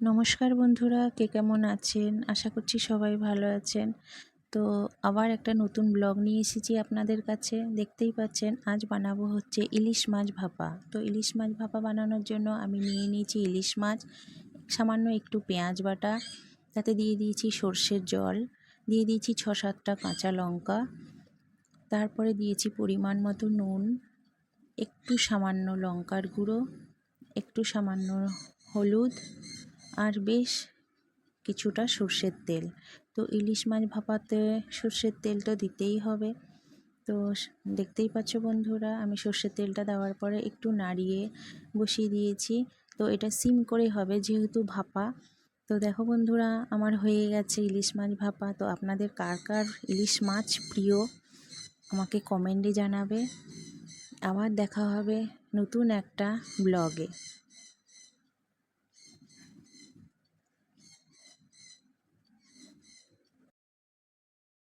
নমস্কার বন্ধুরা, কে কেমন আছেন? আশা করছি সবাই ভালো আছেন। তো আবার একটা নতুন ব্লগ নিয়ে এসেছি আপনাদের কাছে। দেখতেই পাচ্ছেন আজ বানাবো হচ্ছে ইলিশ মাছ ভাপা। তো ইলিশ মাছ ভাপা বানানোর জন্য আমি নিয়ে নিয়েছি ইলিশ মাছ, সামান্য একটু পেঁয়াজ বাটা, তাতে দিয়ে দিয়েছি সর্ষের জল, দিয়ে দিয়েছি ৬-৭টা কাঁচা লঙ্কা, তারপরে দিয়েছি পরিমাণ মতো নুন, একটু সামান্য লঙ্কার গুঁড়ো, একটু সামান্য হলুদ আর বেশ কিছুটা সর্ষের তেল। তো ইলিশ মাছ ভাপাতে সর্ষের তেল তো দিতেই হবে। তো দেখতেই পাচ্ছ বন্ধুরা, আমি সর্ষের তেলটা দেওয়ার পরে একটু নাড়িয়ে বসিয়ে দিয়েছি। তো এটা সিম করে হবে যেহেতু ভাপা। তো দেখো বন্ধুরা, আমার হয়ে গেছে ইলিশ মাছ ভাপা। তো আপনাদের কার কার ইলিশ মাছ প্রিয় আমাকে কমেন্টে জানাবে। আবার দেখা হবে নতুন একটা ব্লগে।